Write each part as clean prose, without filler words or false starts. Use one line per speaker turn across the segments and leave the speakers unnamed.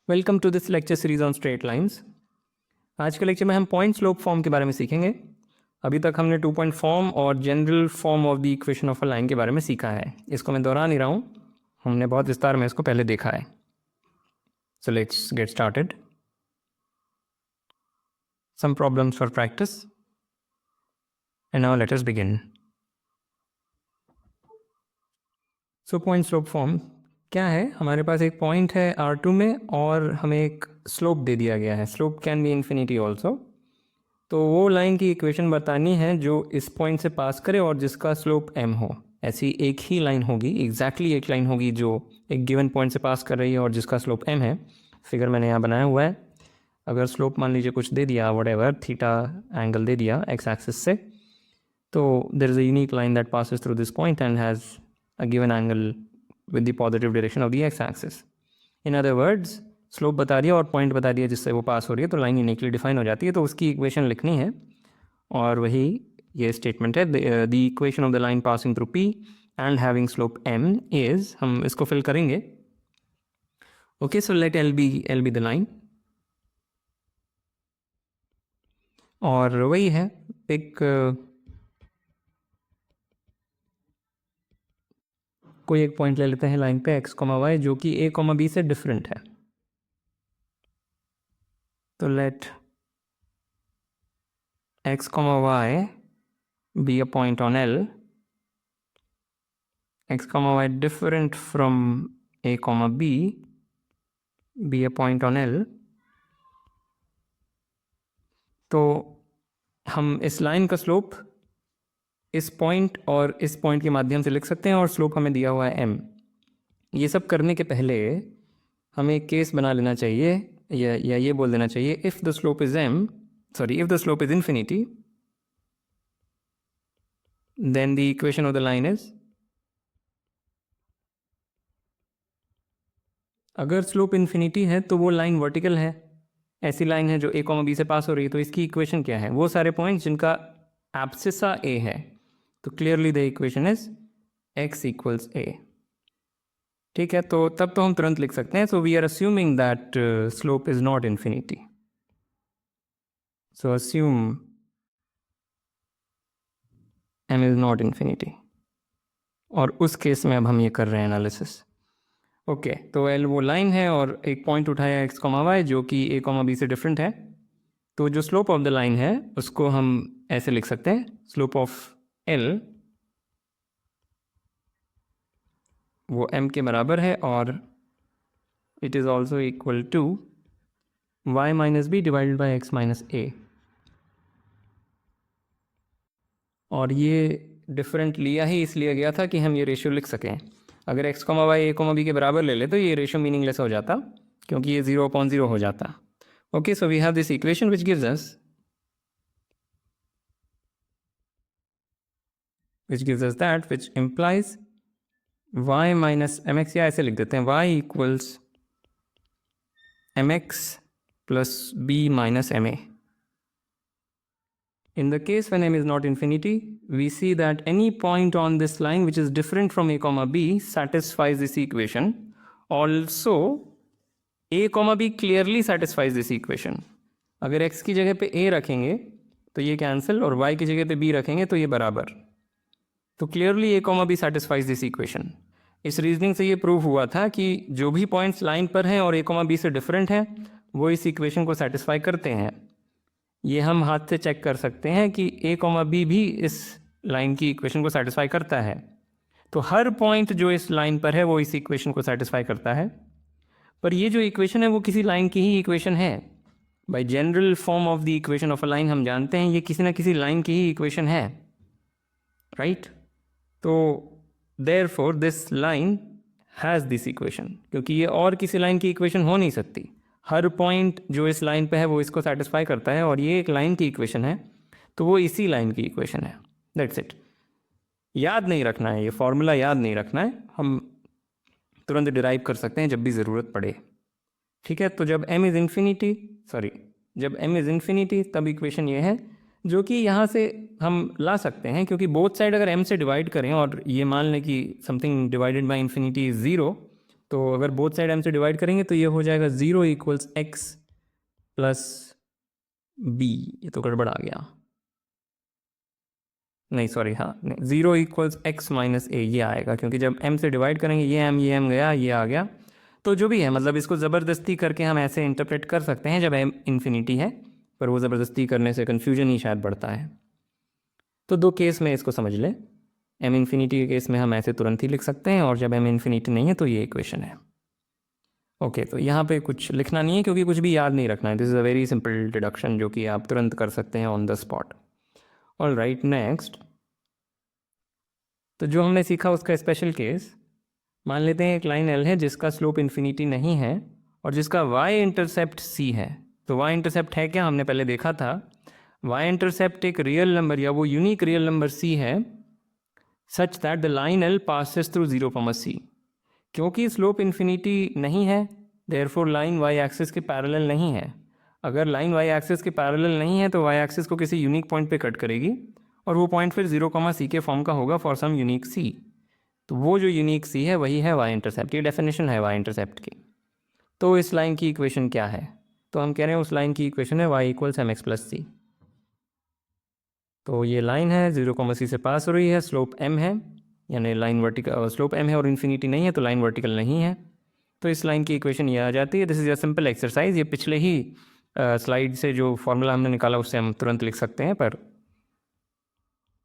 Welcome to this lecture series on straight lines. आज के lecture में हम पॉइंट स्लोप फॉर्म के बारे में सीखेंगे। अभी तक हमने 2 पॉइंट फॉर्म और general form of the equation of a line के बारे में सीखा है। इसको मैं दोहरा नहीं रहा हूँ, हमने बहुत विस्तार में इसको पहले देखा है। So let's get started. Some problems for practice and now let us begin. So point slope form क्या है? हमारे पास एक पॉइंट है R2 में और हमें एक स्लोप दे दिया गया है। Slope can be infinity also. तो वो लाइन की इक्वेशन बतानी है जो इस पॉइंट से पास करे और जिसका स्लोप m हो। ऐसी एक ही लाइन होगी, एग्जैक्टली एक लाइन होगी जो एक गिवन पॉइंट से पास कर रही है और जिसका स्लोप m है। फिगर मैंने यहाँ बनाया हुआ है। अगर स्लोप मान लीजिए कुछ दे दिया, व्हाटएवर थीटा एंगल दे दिया एक्स एक्सिस से, तो there is a unique line that passes through this point and has a given angle with the positive direction of the x axis. In other words, slope बता दिया और point बता दिया जिससे वो पास हो रही है, तो लाइन यूनिकली डिफाइन हो जाती है। तो उसकी इक्वेशन लिखनी है और वही ये स्टेटमेंट है। The equation of the line passing through p and having slope m is, हम इसको फिल करेंगे। Okay, so late l be the line. और वही है, एक कोई एक पॉइंट ले लेते हैं लाइन पे x, y जो कि a, b से डिफरेंट है। तो late x, y be a point on L, x, y different from a, b be a point on L। तो हम इस लाइन का स्लोप इस पॉइंट और इस पॉइंट के माध्यम से लिख सकते हैं और स्लोप हमें दिया हुआ है m। ये सब करने के पहले हमें एक केस बना लेना चाहिए या ये बोल देना चाहिए, if the slope is if the slope is infinity then the equation of the line is, अगर स्लोप इन्फिनिटी है तो वो लाइन वर्टिकल है। ऐसी लाइन है जो a, b से पास हो रही है। तो इसकी इक्वेशन क्या है? वो सारे पॉइंट्स जिनका एब्सिसा a है। तो clearly the equation is x equals a। ठीक है, तो तब तो हम तुरंत लिख सकते हैं। So we are assuming that slope is not infinity. So assume m is not infinity, और उस केस में अब हम ये कर रहे हैं एनालिसिस। ओके, तो L वो लाइन है और एक पॉइंट उठाया x, y जो कि a, b से डिफरेंट है। तो जो स्लोप ऑफ द लाइन है उसको हम ऐसे लिख सकते हैं, स्लोप ऑफ L वो m के बराबर है और it is also equal to y minus b divided by x minus a। और ये डिफरेंट लिया ही इसलिए गया था कि हम ये रेशियो लिख सकें। अगर x, y a, b के बराबर ले ले तो ये रेशियो मीनिंगलेस हो जाता, क्योंकि ये 0/0 हो जाता। Okay, so we have this equation which gives us that which implies y minus mx, या ऐसे लिख देते हैं y equals mx plus b minus ma। In the case when m is not infinity, we see that any point on this line which is different from a, b satisfies this equation. Also, a, b clearly satisfies this equation. अगर x की जगह पे a रखेंगे तो ये cancel, और y की जगह पे b रखेंगे तो ये बराबर। तो clearly a, b satisfies this equation। इस रीजनिंग से ये प्रूव हुआ था कि जो भी पॉइंट्स लाइन पर हैं और a, b से डिफरेंट हैं वो इस इक्वेशन को सेटिस्फाई करते हैं। ये हम हाथ से चेक कर सकते हैं कि a, b भी इस लाइन की इक्वेशन को सेटिस्फाई करता है। तो हर पॉइंट जो इस लाइन पर है वो इस इक्वेशन को सेटिस्फाई करता है। पर ये जो इक्वेशन है वो किसी लाइन की ही इक्वेशन है। Bye general form of the equation of a line हम जानते हैं ये किसी ना किसी लाइन की ही इक्वेशन है, राइट? तो therefore this line has this equation, क्योंकि ये और किसी लाइन की इक्वेशन हो नहीं सकती। हर पॉइंट जो इस लाइन पे है वो इसको सेटिस्फाई करता है, और ये एक लाइन की इक्वेशन है तो वो इसी लाइन की इक्वेशन है। That's it. याद नहीं रखना है, ये फॉर्मूला याद नहीं रखना है, हम तुरंत डिराइव कर सकते हैं जब भी ज़रूरत पड़े। ठीक है, तो जब m इज़ इन्फिनिटी तब इक्वेशन ये है, जो कि यहाँ से हम ला सकते हैं, क्योंकि बोथ साइड अगर m से डिवाइड करें और ये मान लें कि something divided by infinity is 0, तो अगर बोथ साइड m से डिवाइड करेंगे तो ये हो जाएगा 0 इक्वल्स x प्लस बी, ये तो गड़बड़ आ गया, नहीं सॉरी, हाँ नहीं, 0 इक्वल्स x माइनस ए ये आएगा, क्योंकि जब m से डिवाइड करेंगे ये m गया, ये आ गया, तो जो भी है मतलब इसको ज़बरदस्ती करके हम ऐसे इंटरप्रेट कर सकते हैं जब m इन्फिनिटी है, पर वो ज़बरदस्ती करने से कन्फ्यूजन ही शायद बढ़ता है। तो दो केस में इसको समझ लें, m इन्फिनिटी के केस में हम ऐसे तुरंत ही लिख सकते हैं, और जब m इन्फिनिटी नहीं है तो ये इक्वेशन है। ओके, तो यहाँ पे कुछ लिखना नहीं है क्योंकि कुछ भी याद नहीं रखना है, this is a very simple deduction जो कि आप तुरंत कर सकते हैं on the spot. All right, next, तो जो हमने सीखा उसका स्पेशल केस, मान लेते हैं एक लाइन L है जिसका स्लोप इन्फिनिटी नहीं है और जिसका y इंटरसेप्ट c है। तो y इंटरसेप्ट है क्या, हमने पहले देखा था, y इंटरसेप्ट एक रियल नंबर या वो यूनिक रियल नंबर c है such that the line L passes through 0, c। क्योंकि स्लोप इन्फिनिटी नहीं है, देयरफॉर लाइन y एक्सिस के पैरेलल नहीं है। अगर लाइन y एक्सिस के पैरेलल नहीं है तो y एक्सिस को किसी यूनिक पॉइंट पे कट करेगी और वो पॉइंट फिर 0, c के फॉर्म का होगा फॉर सम यूनिक c। तो वो जो यूनिक c है वही है y इंटरसेप्ट, ये डेफिनेशन है y इंटरसेप्ट की। तो इस लाइन की इक्वेशन क्या है, तो हम कह रहे हैं उस लाइन की इक्वेशन है y equals mx plus c। तो ये लाइन है 0, c से पास हो रही है, स्लोप m है, यानी लाइन वर्टिकल, स्लोप m है और इन्फिनिटी नहीं है तो लाइन वर्टिकल नहीं है। तो इस लाइन की इक्वेशन ये आ जाती है। This is a simple exercise, ये पिछले ही स्लाइड से जो फॉर्मूला हमने निकाला उससे हम तुरंत लिख सकते हैं, पर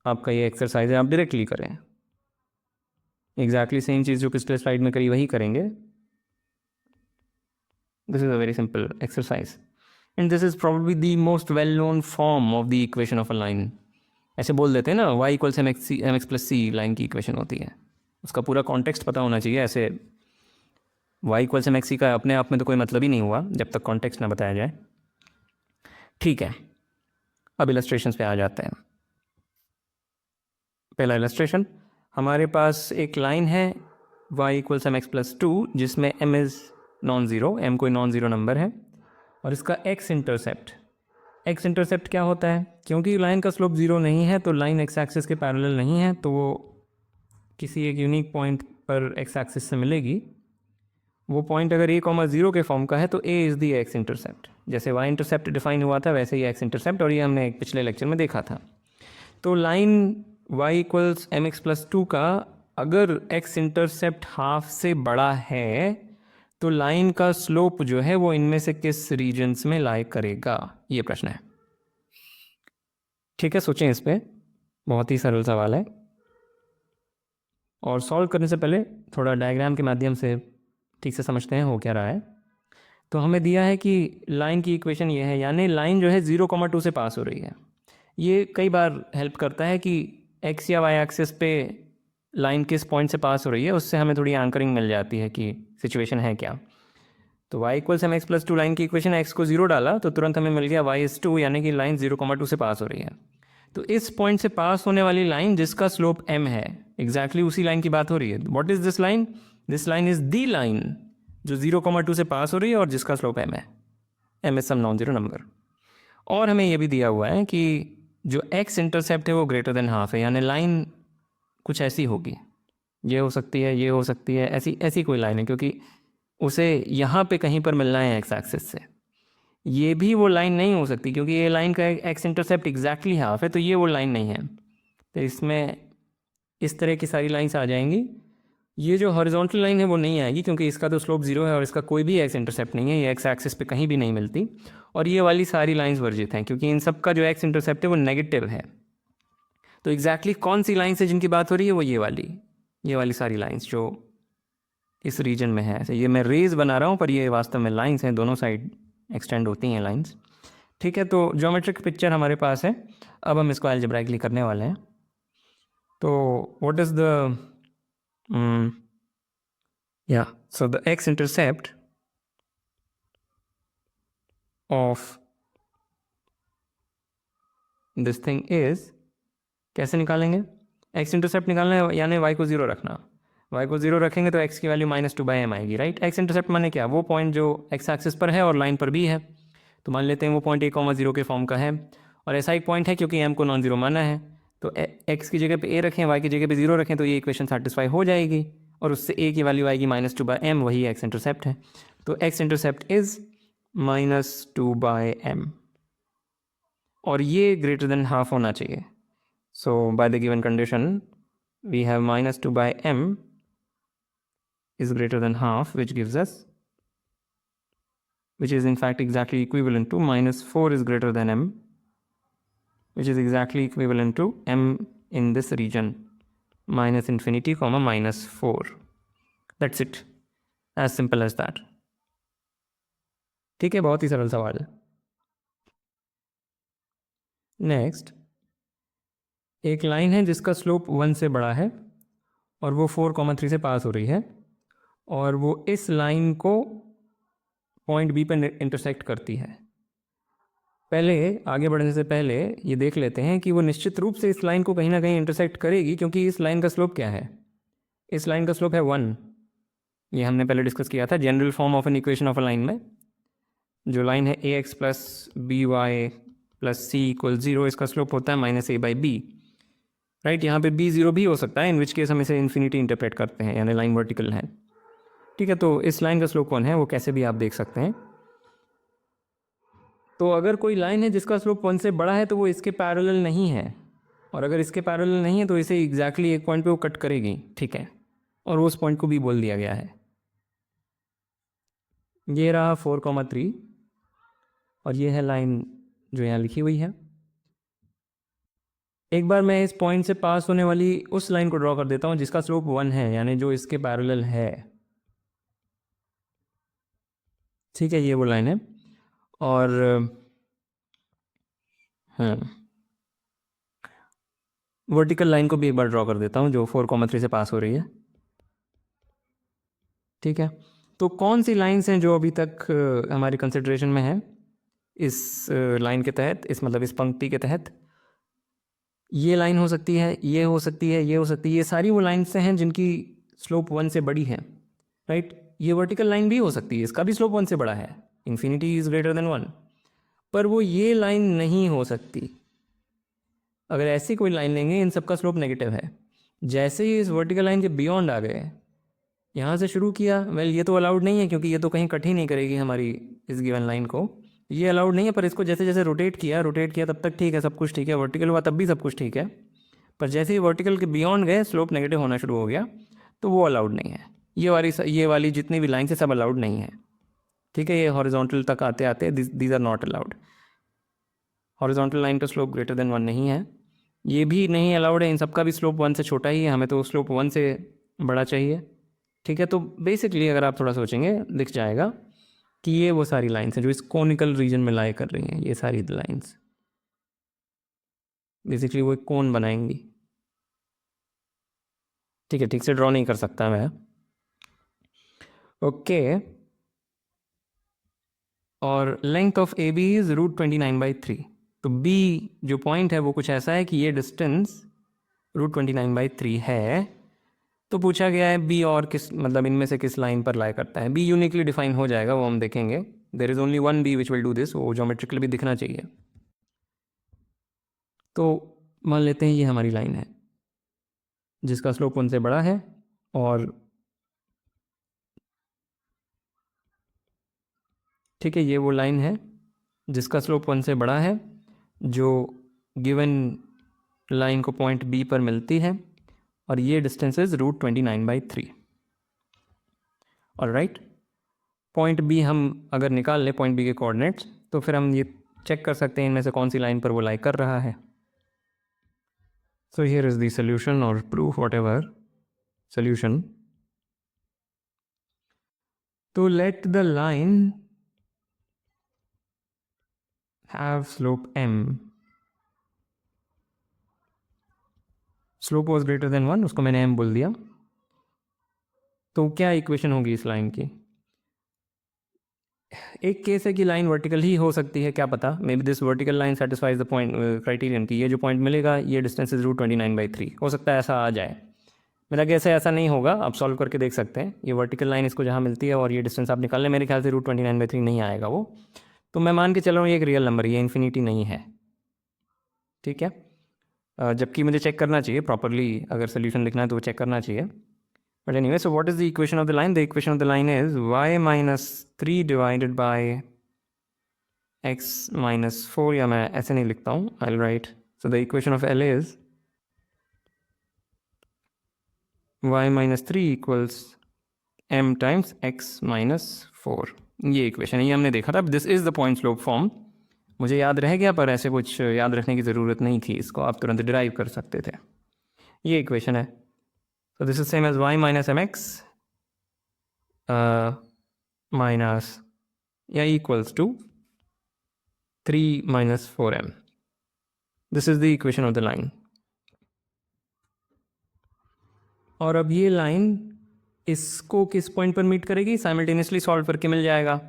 आपका ये एक्सरसाइज है, आप डायरेक्टली करें, एग्जैक्टली सेम चीज़ जो पिछले स्लाइड में करी वही करेंगे। This is a very simple exercise and this is probably the most well known form of the equation of a line. ऐसे बोल देते हैं ना, y इक्वल्स mx प्लस सी लाइन की इक्वेशन होती है, उसका पूरा कॉन्टेक्स्ट पता होना चाहिए। ऐसे y इक्वल्स mx का अपने आप में तो कोई मतलब ही नहीं हुआ जब तक कॉन्टेक्स्ट ना बताया जाए। ठीक है, अब इलस्ट्रेशंस पे आ जाते हैं। पहला इलस्ट्रेशन, हमारे पास एक लाइन है y इक्वल्स mx प्लस 2 जिसमें m is non zero, m कोई नॉन ज़ीरो नंबर है, और इसका x इंटरसेप्ट क्या होता है, क्योंकि लाइन का स्लोप 0 नहीं है तो लाइन x एक्सिस के पैरेलल नहीं है, तो वो किसी एक यूनिक पॉइंट पर x एक्सिस से मिलेगी। वो पॉइंट अगर a, 0 के फॉर्म का है तो a is the x intercept. जैसे y इंटरसेप्ट डिफाइन हुआ था वैसे ही x इंटरसेप्ट, और ये हमने एक पिछले लेक्चर में देखा था। तो line y equals mx plus 2 का अगर x इंटरसेप्ट हाफ से बड़ा है तो लाइन का स्लोप जो है वो इनमें से किस रीजन्स में लाई करेगा, ये प्रश्न है। ठीक है, सोचें इस पर, बहुत ही सरल सवाल है, और सॉल्व करने से पहले थोड़ा डायग्राम के माध्यम से ठीक से समझते हैं हो क्या रहा है। तो हमें दिया है कि लाइन की इक्वेशन ये है, यानी लाइन जो है 0, 2 से पास हो रही है। ये कई बार हेल्प करता है कि x या y एक्सिस पे लाइन किस पॉइंट से पास हो रही है, उससे हमें थोड़ी एंकरिंग मिल जाती है कि सिचुएशन है क्या। तो y equals mx plus 2 line की इक्वेशन, x को 0 डाला तो तुरंत हमें मिल गया y इज़ 2, यानी कि लाइन 0, 2 से पास हो रही है। तो इस पॉइंट से पास होने वाली लाइन जिसका स्लोप m है, एग्जैक्टली उसी लाइन की बात हो रही है। What is this line, this line is the line जो 0, 2 से पास हो रही है और जिसका स्लोप m है, m is some non zero number. और हमें यह भी दिया हुआ है कि जो x इंटरसेप्ट है वो ग्रेटर देन हाफ है, यानी लाइन कुछ ऐसी होगी, ये हो सकती है, ये हो सकती है, ऐसी कोई लाइन है, क्योंकि उसे यहाँ पे कहीं पर मिलना है x एक्सिस से। ये भी वो लाइन नहीं हो सकती क्योंकि ये लाइन का x इंटरसेप्ट एग्जैक्टली हाफ है, तो ये वो लाइन नहीं है। तो इसमें इस तरह की सारी लाइंस आ जाएंगी। ये जो हॉरिजॉन्टल लाइन है वो नहीं आएगी क्योंकि इसका तो स्लोप 0 है और इसका कोई भी x इंटरसेप्ट नहीं है, ये x एक्सिस पे कहीं भी नहीं मिलती। और ये वाली सारी लाइंस वर्जित हैं क्योंकि इन सब का जो x इंटरसेप्ट है वो नेगेटिव है। तो एग्जैक्टली कौन सी लाइन से जिनकी बात हो रही है, वो ये वाली सारी लाइंस जो इस रीजन में है। ये मैं रेज बना रहा हूँ पर ये वास्तव में लाइंस हैं, दोनों साइड एक्सटेंड होती हैं लाइंस। ठीक है, तो ज्योमेट्रिक पिक्चर हमारे पास है, अब हम इसको अलजेब्राइकली करने वाले हैं। तो what is the so the x intercept of this thing is, कैसे निकालेंगे, x इंटरसेप्ट निकालना है यानी y को 0 रखना। y को 0 रखेंगे तो x की वैल्यू -2/m आएगी, राइट। x इंटरसेप्ट माने क्या, वो पॉइंट जो x एक्सिस पर है और लाइन पर भी है। तो मान लेते हैं वो पॉइंट a, 0 के फॉर्म का है और ऐसा एक पॉइंट है क्योंकि m को नॉन ज़ीरो माना है। तो x की जगह पे a रखें, y की जगह पे 0 रखें तो ये इक्वेशन सेटिस्फाई हो जाएगी। और उससे a की वैल्यू आएगी -2/m, वही x इंटरसेप्ट है। तो x इंटरसेप्ट इज -2/m और ये ग्रेटर देन हाफ होना चाहिए। So by the given condition we have -2/m is greater than half, which gives us, which is in fact exactly equivalent to -4 is greater than m, which is exactly equivalent to m in this region, -infinity, -4. That's it, as simple as that. ठीक है, बहुत ही सरल सवाल है। Next, एक line है जिसका slope 1 से बड़ा है और वो 4,3 से पास हो रही है और वो इस लाइन को पॉइंट बी पर इंटरसेक्ट करती है। पहले आगे बढ़ने से पहले ये देख लेते हैं कि वो निश्चित रूप से इस लाइन को कहीं ना कहीं इंटरसेक्ट करेगी, क्योंकि इस लाइन का स्लोप क्या है? इस लाइन का स्लोप है 1। ये हमने पहले डिस्कस किया था general form of an equation of a line में। जो लाइन है ax + by + c = 0, इसका स्लोप होता है -a/b, राइट। यहाँ पे b 0 भी हो सकता है, इन विच केस हम इसे इन्फिनिटी इंटरप्रेट करते हैं, यानी लाइन वर्टिकल है। ठीक है, तो इस लाइन का स्लोप कौन है वो कैसे भी आप देख सकते हैं। तो अगर कोई लाइन है जिसका स्लोप 1 से बड़ा है तो वो इसके पैरेलल नहीं है, और अगर इसके पैरेलल नहीं है तो इसे एग्जैक्टली एक पॉइंट पे वो कट करेगी। ठीक है, और उस पॉइंट को भी बोल दिया गया है। ये रहा 4,3 और ये है लाइन जो यहाँ लिखी हुई है। एक बार मैं इस पॉइंट से पास होने वाली उस लाइन को ड्रॉ कर देता हूँ जिसका स्लोप 1 है, यानी जो इसके पैरेलल है। ठीक है, ये वो लाइन है। और हाँ, वर्टिकल लाइन को भी एक बार ड्रॉ कर देता हूँ जो 4,3 से पास हो रही है। ठीक है, तो कौन सी लाइन्स हैं जो अभी तक हमारी कंसिडरेशन में है इस लाइन के तहत, इस मतलब इस पंक्ति के तहत? ये लाइन हो सकती है, ये हो सकती है, ये हो सकती है। ये सारी वो लाइन्स हैं जिनकी स्लोप 1 से बड़ी है, राइट। ये वर्टिकल लाइन भी हो सकती है, इसका भी स्लोप 1 से बड़ा है, इन्फिनिटी इज ग्रेटर देन 1, पर वो ये लाइन नहीं हो सकती। अगर ऐसी कोई लाइन लेंगे, इन सबका स्लोप नेगेटिव है। जैसे ही इस वर्टिकल लाइन के बियॉन्ड आ गए, यहाँ से शुरू किया, वेल ये तो अलाउड नहीं है क्योंकि ये तो कहीं कट ही नहीं करेगी हमारी इस गिवन लाइन को, ये अलाउड नहीं है। पर इसको जैसे जैसे रोटेट किया तब तक ठीक है, सब कुछ ठीक है। वर्टिकल हुआ तब भी सब कुछ ठीक है, पर जैसे ही वर्टिकल के बियॉन्ड गए स्लोप नेगेटिव होना शुरू हो गया, तो वो अलाउड नहीं है। ये वाली जितनी भी लाइन है सब अलाउड नहीं है। ठीक है, ये हॉरिजॉन्टल तक आते आते these are not allowed. Horizontal line का स्लोप ग्रेटर देन 1 नहीं है, ये भी नहीं अलाउड है। इन सबका भी स्लोप 1 से छोटा ही है, हमें तो स्लोप 1 से बड़ा चाहिए। ठीक है, तो बेसिकली अगर आप थोड़ा सोचेंगे दिख जाएगा कि ये वो सारी लाइन्स हैं जो इस कोनिकल रीजन में लाई कर रही हैं। ये सारी लाइन्स बेसिकली वो एक कोन बनाएंगी। ठीक है, ठीक से ड्रॉ नहीं कर सकता मैं, ओके। और length of A B is √29/3। तो बी जो पॉइंट है वो कुछ ऐसा है कि ये डिस्टेंस √29/3 है। तो पूछा गया है बी और किस, मतलब इनमें से किस लाइन पर लाई करता है। बी यूनिकली डिफाइन हो जाएगा, वो हम देखेंगे। There is only one B which will do this, वो ज्योमेट्रिकली भी दिखना चाहिए। तो मान लेते हैं ये हमारी लाइन है जिसका स्लोप 1 से बड़ा है, और ठीक है, ये वो लाइन है जिसका स्लोप 1 से बड़ा है, जो गिवन लाइन को पॉइंट बी पर मिलती है, और ये distance is √29/3। Alright, point B हम अगर निकाल लें पॉइंट बी के कोऑर्डिनेट्स, तो फिर हम ये चेक कर सकते हैं इनमें से कौन सी लाइन पर वो लाई कर रहा है। So here is the solution और प्रूफ, वॉट एवर सॉल्यूशन। तो let the line have slope m, slope was greater than 1, उसको मैंने m बोल दिया। तो क्या इक्वेशन होगी इस लाइन की? एक केस है कि लाइन वर्टिकल ही हो सकती है, क्या पता, may be this vertical line satisfies the point criterion की ये जो पॉइंट मिलेगा ये डिस्टेंस इज √29/3, हो सकता है ऐसा आ जाए। मेरा गैस है ऐसा नहीं होगा, आप सॉल्व करके देख सकते हैं। ये वर्टिकल लाइन इसको जहाँ मिलती है और ये डिस्टेंस आप निकाल लें, मेरे ख्याल से √29/3 नहीं आएगा वो। तो मैं मान के चल रहा हूँ ये एक रियल नंबर, ये इन्फिनिटी नहीं है। ठीक है, जबकि मुझे चेक करना चाहिए प्रॉपरली, अगर सोल्यूशन लिखना है तो वो चेक करना चाहिए। But anyway, so what is the equation of the line? The equation of the line is y minus 3 divided by x minus 4, या मैं ऐसे नहीं लिखता हूँ, I'll write. So the equation of L is y minus 3 equals m times x minus 4. ये equation है, ये हमने देखा था. This is the point slope form. मुझे याद रह गया, पर ऐसे कुछ याद रखने की ज़रूरत नहीं थी, इसको आप तुरंत डिराइव कर सकते थे. ये इक्वेशन है. So this is same as y minus mx minus equals to 3 minus 4m. This is the equation of the line. और अब ये लाइन इसको किस पॉइंट पर मीट करेगी? साइमल्टेनियसली सॉल्व करके मिल जाएगा.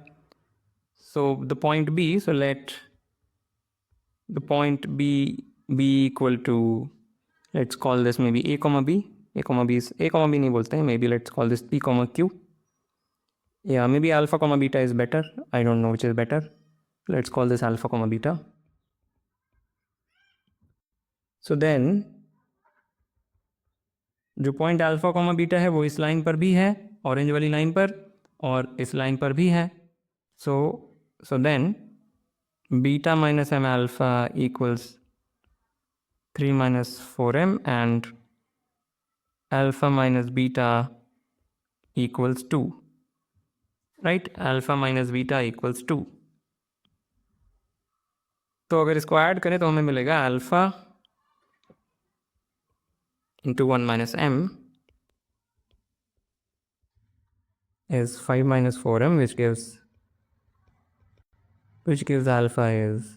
So the point B, so let the point B be equal to, let's call this maybe a comma b. A comma b नहीं बोलते हैं, maybe let's call this p comma q. Yeah, maybe alpha comma beta is better. I don't know which is better. Let's call this alpha comma beta. So then जो point alpha comma beta है वो इस line पर भी है, orange वाली line पर, और इस लाइन पर भी है. So then beta minus m alpha equals 3 minus 4m and alpha minus beta equals 2. Right? Alpha minus beta equals 2. तो अगर इसको ऐड करें तो हमें मिलेगा alpha into 1 minus m is 5 minus 4m, which gives alpha is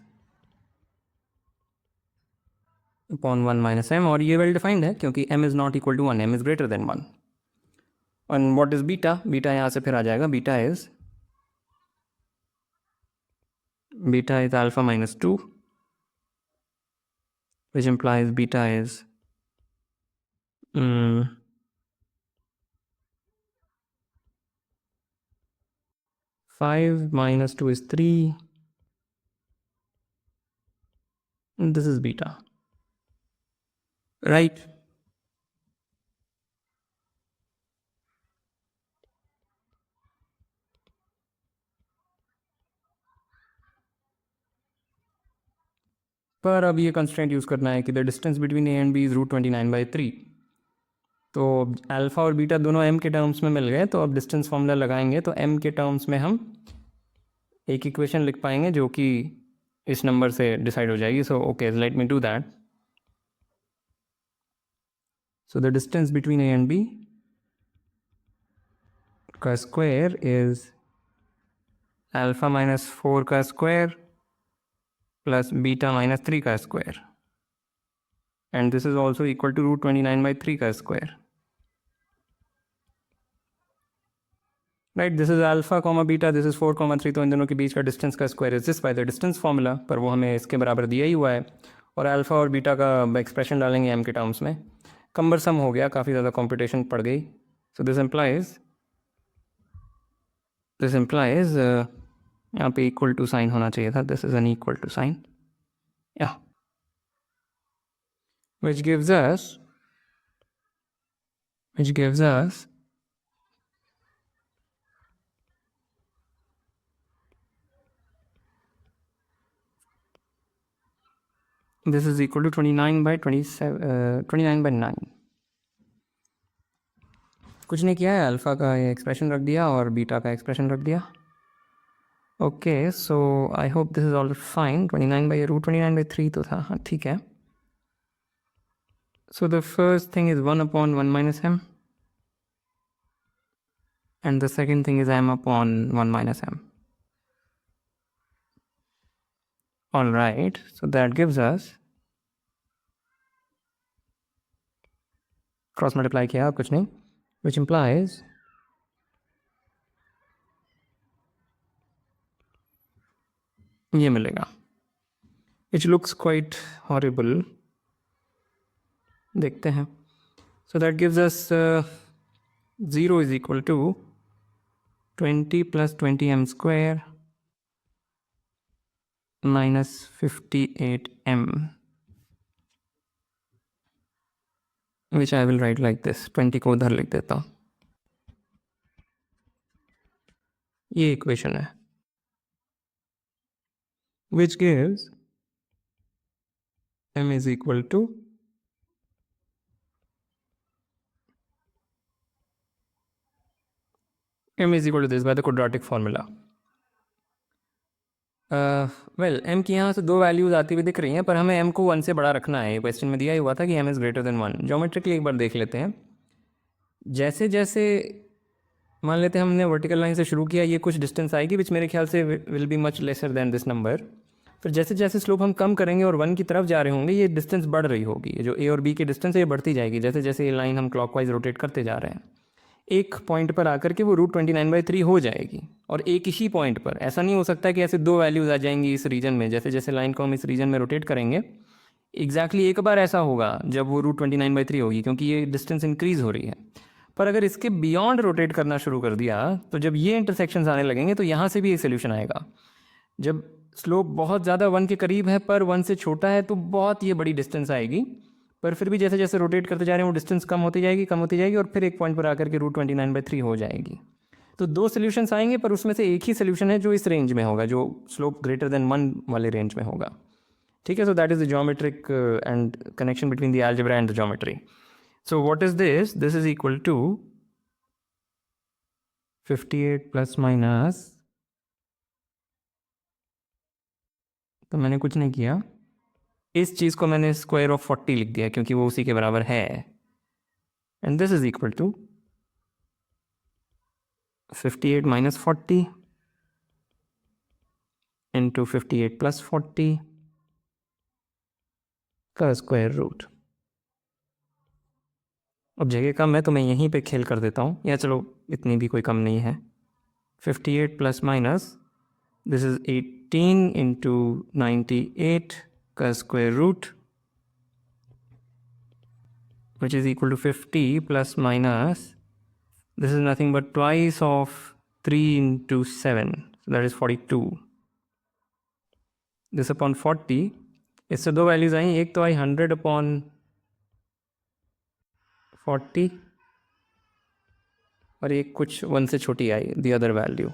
upon 1 minus m. और ये well defined है क्योंकि m is not equal to 1, m is greater than 1. and what is beta? Beta यहाँ से फिर आ जाएगा. beta is alpha minus 2, which implies beta is 5 minus 2 is 3. And this is beta. Right? पर अब ये constraint use करना है कि the distance between A and B is √29/3. तो अल्फ़ा और बीटा दोनों m के टर्म्स में मिल गए, तो अब डिस्टेंस फॉर्मूला लगाएंगे तो m के टर्म्स में हम एक इक्वेशन लिख पाएंगे जो कि इस नंबर से डिसाइड हो जाएगी. So okay, let me do that. So the distance between A and B का स्क्वायर इज अल्फ़ा माइनस 4 का स्क्वायर प्लस बीटा माइनस 3 का square, and this is also equal to √29/3 का square. Right, this is alpha comma beta, this is 4,3. तो इन दोनों के बीच का डिस्टेंस का square is this by the distance formula, पर वो हमें इसके बराबर दिया ही हुआ है. और अल्फा और बीटा का एक्सप्रेशन डालेंगे एम के टर्म्स में. कम्बरसम हो गया, काफ़ी ज़्यादा कॉम्पिटिशन पड़ गई. सो दिस इम्प्लाइज यहाँ पे इक्वल टू साइन होना चाहिए था. This is an equal to sine, या which gives us this is equal to 29/9. कुछ नहीं किया है, अल्फ़ा का एक्सप्रेशन रख दिया और बीटा का एक्सप्रेशन रख दिया. Okay, so I hope this is all fine. 29/√29/3 तो था, हाँ ठीक है. So the first thing is 1 upon 1 minus m, and the second thing is m upon 1 minus m. All right, so that gives us, cross multiply किया कुछ नहीं, which implies ये मिलेगा. It looks quite horrible. देखते हैं. So that gives us 0 is equal to 20 plus 20m square minus 58m, which I will write like this. 20 को उधर लिख देता हूँ. ये इक्वेशन है which gives m is equal to this by the quadratic formula. Well m की यहाँ से दो वैल्यूज आती हुई दिख रही हैं, पर हमें m को 1 से बड़ा रखना है। क्वेश्चन में दिया ही हुआ था कि m is greater than 1। Geometrically एक बार देख लेते हैं। जैसे जैसे मान लेते हैं हमने वर्टिकल लाइन से शुरू किया, ये कुछ डिस्टेंस आएगी विच मेरे ख्याल से will be much lesser than this number. फिर जैसे जैसे स्लोप हम कम करेंगे और 1 की तरफ जा रहे होंगे, ये डिस्टेंस बढ़ रही होगी। जो a और b की डिस्टेंस है ये बढ़ती जाएगी जैसे जैसे ये लाइन हम क्लॉकवाइज रोटेट करते जा रहे हैं। एक पॉइंट पर आकर के वो √29/3 हो जाएगी। और एक ही पॉइंट पर, ऐसा नहीं हो सकता कि ऐसे दो वैल्यूज़ आ जाएंगी इस रीजन में। जैसे जैसे लाइन को हम इस रीजन में रोटेट करेंगे, एग्जैक्टली एक बार ऐसा होगा जब वो √29/3 होगी, क्योंकि ये डिस्टेंस इंक्रीज हो रही है। पर अगर इसके बियॉन्ड रोटेट करना शुरू कर दिया, तो जब ये इंटरसेक्शंस आने लगेंगे तो यहाँ से भी एक सोल्यूशन आएगा। जब स्लोप बहुत ज़्यादा 1 के करीब है पर 1 से छोटा है, तो बहुत ये बड़ी डिस्टेंस आएगी। पर फिर भी जैसे जैसे रोटेट करते जा रहे हैं वो डिस्टेंस कम होती जाएगी और फिर एक पॉइंट पर आकर के √29/3 हो जाएगी। तो दो सोल्यूशंस आएंगे, पर उसमें से एक ही सोल्यूशन है जो इस रेंज में होगा, जो स्लोप ग्रेटर देन 1 वाले रेंज में होगा। ठीक है, so that is the geometric and connection between the algebra and the geometry. So what is this? This is equal to 58 plus minus, तो मैंने कुछ नहीं किया, इस चीज़ को मैंने स्क्वायर ऑफ 40 लिख दिया क्योंकि वो उसी के बराबर है। And this is equal to 58 minus 40 into 58 plus 40 का स्क्वायर रूट। अब जगह कम है तो मैं यहीं पे खेल कर देता हूँ, या चलो इतनी भी कोई कम नहीं है। 58 plus minus, this is 18 into 98 का square root, which is equal to 50 plus minus, this is nothing but twice of 3 into 7, so that is 42. This upon 40, इससे दो वैल्यूज आई, एक तो आई 100 अपॉन 40 और एक कुछ 1 से छोटी आई, the other value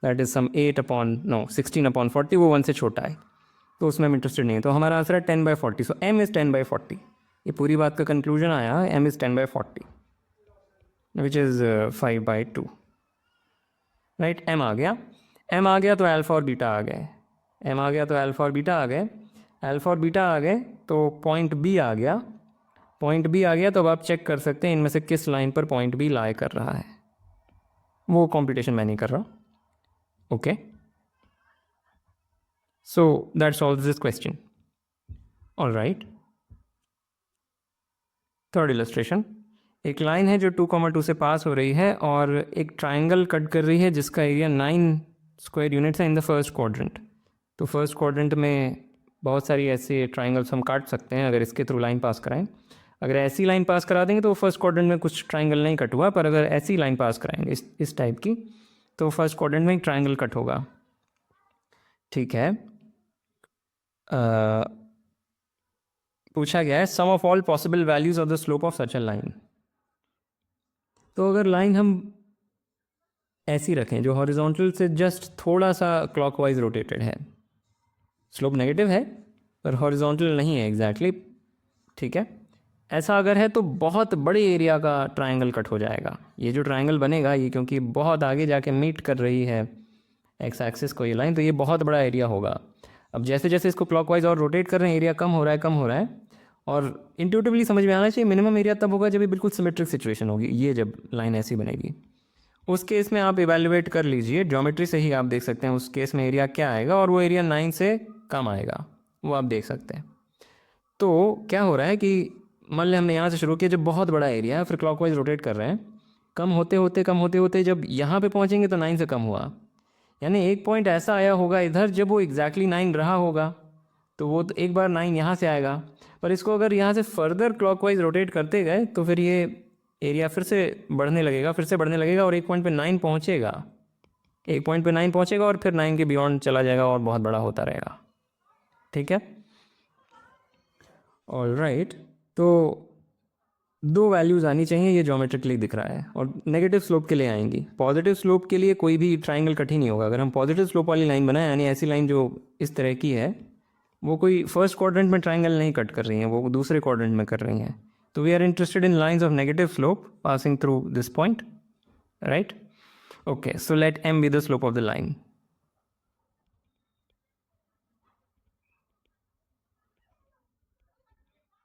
that is sum 16 upon 40, वो 1 से छोटा है, तो उसमें हम इंटरेस्टेड नहीं है। तो हमारा आंसर है 10/40। सो m इज़ 10/40। ये पूरी बात का कंक्लूजन आया, m is 10/40 which is 5/2। Right, m आ गया तो अल्फा और बीटा आ गए, m आ गया तो अल्फा और बीटा आ गए, अल्फा और बीटा आ गए तो पॉइंट b आ गया, तो अब आप चेक कर सकते हैं इनमें से किस लाइन पर पॉइंट b लाई कर रहा है। वो कॉम्पिटिशन मैं नहीं कर रहा। Okay, so that solves this question. All right, third illustration. एक लाइन है जो 2,2 से पास हो रही है और एक ट्राइंगल कट कर रही है जिसका एरिया 9 स्क्वायर यूनिट्स है इन द फर्स्ट क्वाड्रेंट। तो फर्स्ट क्वाड्रेंट में बहुत सारी ऐसे ट्राइंगल्स हम काट सकते हैं अगर इसके थ्रू लाइन पास कराएं। अगर ऐसी लाइन पास करा देंगे तो फर्स्ट क्वाड्रेंट में कुछ ट्राइंगल नहीं कट हुआ, पर अगर ऐसी लाइन पास कराएंगे इस टाइप की, तो फर्स्ट क्वाड्रेंट में एक ट्राइंगल कट होगा। ठीक है, पूछा गया है sum of all possible values of the slope of such a line. तो अगर लाइन हम ऐसी रखें जो हॉरिजॉन्टल से जस्ट थोड़ा सा क्लॉकवाइज रोटेटेड है, स्लोप नेगेटिव है पर हॉरिजॉन्टल नहीं है एग्जैक्टली, ठीक है, ऐसा अगर है तो बहुत बड़े एरिया का ट्रायंगल कट हो जाएगा। ये जो ट्रायंगल बनेगा ये क्योंकि बहुत आगे जाके मीट कर रही है एक्स एक्सिस को ये लाइन, तो ये बहुत बड़ा एरिया होगा। अब जैसे जैसे इसको क्लॉकवाइज और रोटेट कर रहे हैं एरिया कम हो रहा है और इंट्यूटिवली समझ में आना चाहिए मिनिमम एरिया तब होगा जब ये बिल्कुल सिमेट्रिक सिचुएशन होगी। ये जब लाइन ऐसी बनेगी उस केस में आप इवेल्युएट कर लीजिए, ज्योमेट्री से ही आप देख सकते हैं उस केस में एरिया क्या आएगा, और वो एरिया 9 से कम आएगा, वो आप देख सकते हैं। तो क्या हो रहा है कि मान लें हमने यहाँ से शुरू किया, जब बहुत बड़ा एरिया है फिर क्लॉकवाइज रोटेट कर रहे हैं, कम होते होते जब यहाँ पे पहुँचेंगे तो 9 से कम हुआ, यानी एक पॉइंट ऐसा आया होगा इधर जब वो एग्जैक्टली 9 रहा होगा, तो वो तो एक बार 9 यहाँ से आएगा। पर इसको अगर यहाँ से फर्दर क्लॉकवाइज रोटेट करते गए तो फिर ये एरिया फिर से बढ़ने लगेगा और एक पॉइंट पे 9 पहुँचेगा और फिर 9 के बियॉन्ड चला जाएगा और बहुत बड़ा होता रहेगा। ठीक है, ऑल राइट। तो दो वैल्यूज़ आनी चाहिए, ये ज्योमेट्रिकली दिख रहा है, और नेगेटिव स्लोप के लिए आएंगी। पॉजिटिव स्लोप के लिए कोई भी ट्राइंगल कट ही नहीं होगा। अगर हम पॉजिटिव स्लोप वाली लाइन बनाएं, यानी ऐसी लाइन जो इस तरह की है, वो कोई फर्स्ट क्वाड्रेंट में ट्राइंगल नहीं कट कर रही हैं, वो दूसरे क्वाड्रेंट में कर रही हैं। तो we are interested in lines of negative slope passing through this point, right? Okay, so let m be the slope of the line.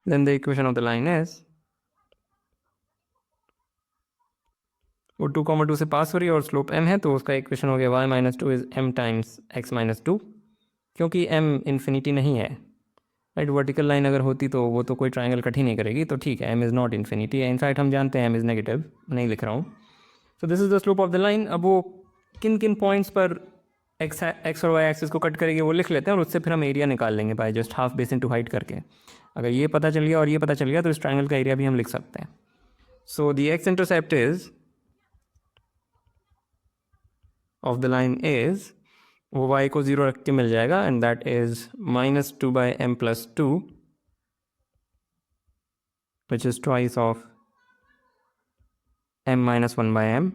Then the equation of the line is, वो 2, 2 से पास हो रही है और स्लोप m है, तो उसका equation हो गया y minus two is m times x minus two, क्योंकि m इन्फिनिटी नहीं है, राइट? वर्टिकल लाइन अगर होती तो वो तो कोई ट्राइंगल कट ही नहीं करेगी, तो ठीक है, m is not infinity. In fact हम जानते हैं m इज़ नेगेटिव, नहीं लिख रहा हूँ। So this is the slope of the line. अब वो किन किन पॉइंट्स पर x और y एक्सिस को कट करेगी वो लिख लेते हैं, और उससे फिर हम एरिया निकाल लेंगे by just half base into height करके। अगर ये पता चल गया और ये पता चल गया तो इस ट्राइंगल का एरिया भी हम लिख सकते हैं। So the x intercept is of the line is, वो y को 0 रख के मिल जाएगा, and that is -2/m+2, which is twice of m-1/m,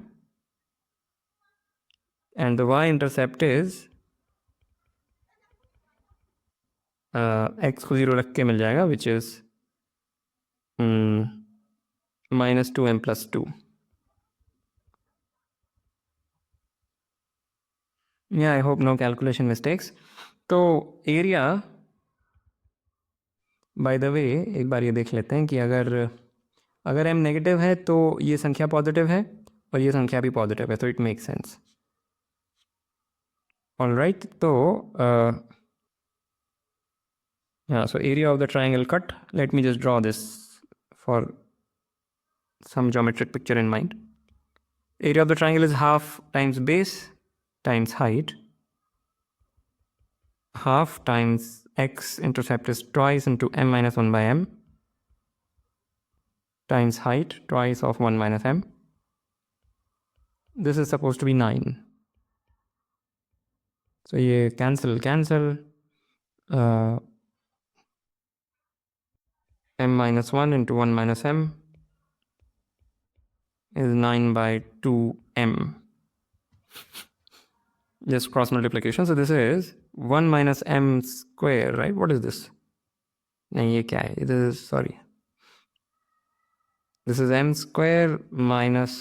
and the y-intercept is x को 0 रख के मिल जाएगा, which is -2m+2. Yeah, I hope no calculation mistakes. तो एरिया, बाय द वे, एक बार ये देख लेते हैं कि अगर m नेगेटिव है तो ये संख्या पॉजिटिव है और ये संख्या भी पॉजिटिव है, तो इट मेक सेंस। ऑलराइट, तो yeah, so area of the triangle cut, let me just draw this for some geometric picture in mind. Area of the triangle is half times base times height. Half times x intercept is twice into m-1/m times height twice of 1 minus m. This is supposed to be 9. So ये cancel. m-1 into 1 minus m is 9/2m. Just cross multiplication. So this is 1 minus m square, right? What is this? नहीं, ये क्या है? This is, sorry. This is m square minus,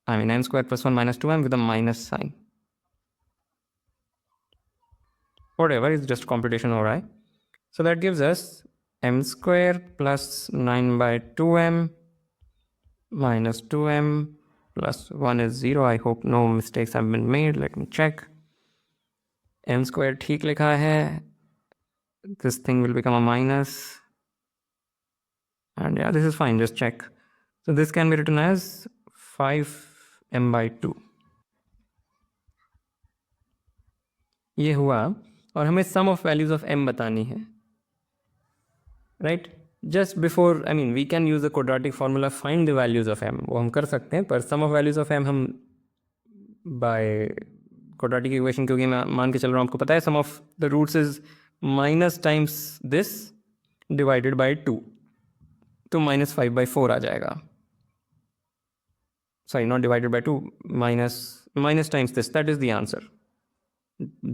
m square plus 1 minus 2m with a minus sign. Whatever, it's just computation हो रहा है. So that gives us m square plus 9/2m minus 2m plus 1 is 0. I hope no mistakes have been made. Let me check. M square ठीक लिखा है. This thing will become a minus. And yeah, this is fine. Just check. So this can be written as 5m/2. ये हुआ, और हमें sum of values of m बतानी है. Right? Just before, I mean, we can use the quadratic formula, find the values of m. वो हम कर सकते हैं, पर sum of values of m हम by quadratic equation, क्योंकि मैं मान के चल रहा हूँ, आपको पता है sum of the roots is minus times this divided by 2, तो -5/4 आ जाएगा. Sorry, not divided by 2, minus times this, that is the answer.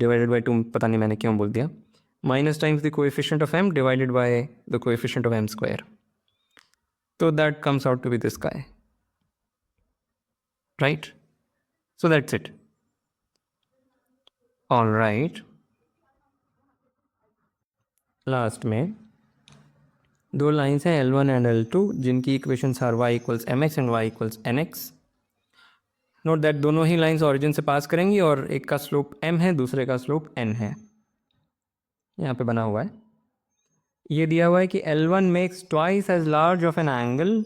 Divided by 2 पता नहीं मैंने क्यों बोल दिया. Minus times the coefficient of m divided by the coefficient of m square. So that comes out to be this guy. Right? So that's it. All right. Last में दो lines हैं L1 and L2, जिनकी equations are y equals mx and y equals nx. Note that दोनों ही lines origin से पास करेंगी, और एक का स्लोप m है, दूसरे का स्लोप n है. यहाँ पे बना हुआ है, ये दिया हुआ है कि L1 makes twice as large of an angle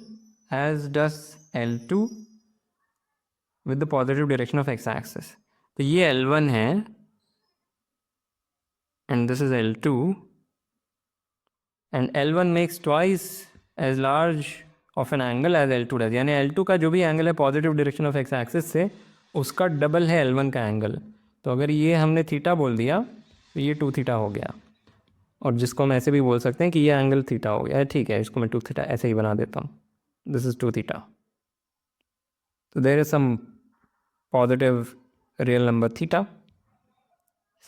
as does L2 with the positive direction of x axis. तो ये L1 है and this is L2, and L1 makes twice as large of an angle as L2 does. यानी L2 का जो भी angle है positive direction of x axis से, उसका डबल है L1 का एंगल. तो अगर ये हमने थीटा बोल दिया तो ये 2 थीटा हो गया. और जिसको हम ऐसे भी बोल सकते हैं कि ये एंगल थीटा हो गया है, ठीक है, इसको मैं 2 थीटा ऐसे ही बना देता हूँ, दिस इज 2 थीटा. तो there is some positive real number theta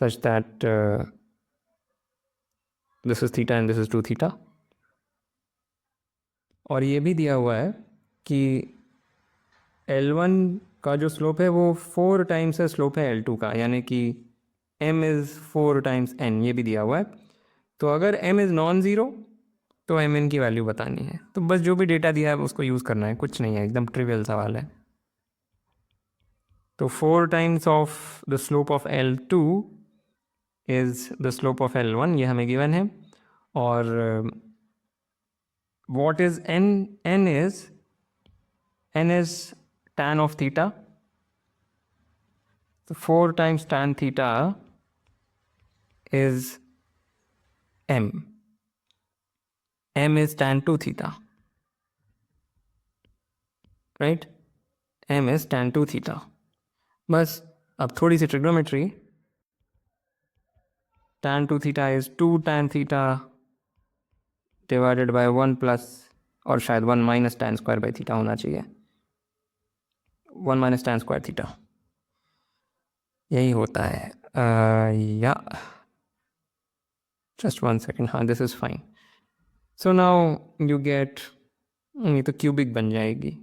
such that this is theta and this is 2 theta. और ये भी दिया हुआ है कि L1 का जो स्लोप है वो 4 टाइम्स है स्लोप है L2 का, यानी कि m इज़ 4 टाइम्स n, ये भी दिया हुआ है. तो अगर m इज़ नॉन ज़ीरो तो mn की वैल्यू बतानी है. तो बस जो भी डेटा दिया है उसको यूज़ करना है, कुछ नहीं है, एकदम ट्रिवियल सवाल है. तो 4 times of the slope of L2 is the slope of L1, ये हमें गिवन है. और what is n? n is tan of theta. So 4 times tan theta is m. m is tan 2 theta, right? m is tan 2 theta. बस अब थोड़ी सी trigonometry. tan 2 theta is 2 tan theta divided by 1 plus, और शायद 1 minus tan square by theta होना चाहिए, 1 minus tan square theta, यही होता है. या just 1 second, हाँ this is fine. So now you get, ये तो क्यूबिक बन जाएगी.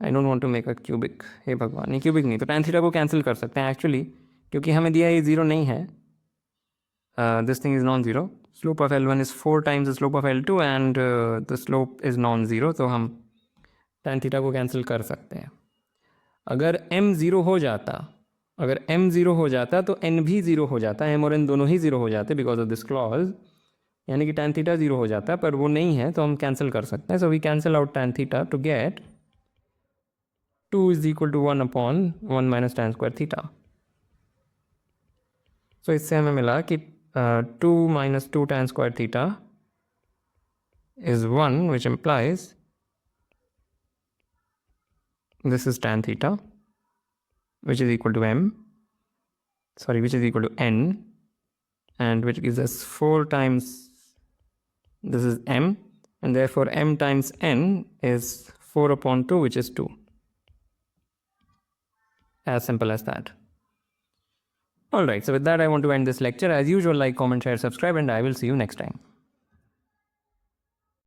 I don't want to make a cubic. हे भगवान, ये क्यूबिक नहीं, तो tan थीटा को कैंसिल कर सकते हैं एक्चुअली, क्योंकि हमें दिया ये ज़ीरो नहीं है. This thing is non zero. Slope of L1 is 4 times the slope of L2 and the slope is non zero, तो हम tan थीटा को कैंसिल कर सकते हैं. अगर m ज़ीरो हो जाता, अगर m ज़ीरो हो जाता तो n भी ज़ीरो हो जाता, m और n दोनों ही ज़ीरो हो जाते बिकॉज ऑफ दिस क्लॉज, यानी कि tan थीटा ज़ीरो हो जाता है, पर वो नहीं है तो हम कैंसिल कर सकते हैं. So we cancel out tan theta to get 2 is equal to 1 upon 1 minus tan square theta. So इससे हमें मिला कि 2 minus 2 tan square theta is 1, which implies this is tan theta, which is equal to which is equal to n, and which gives us 4 times, this is m, and therefore m times n is 4 upon 2, which is 2. As simple as that. Alright, so with that I want to end this lecture. As usual, like, comment, share, subscribe, and I will see you next time.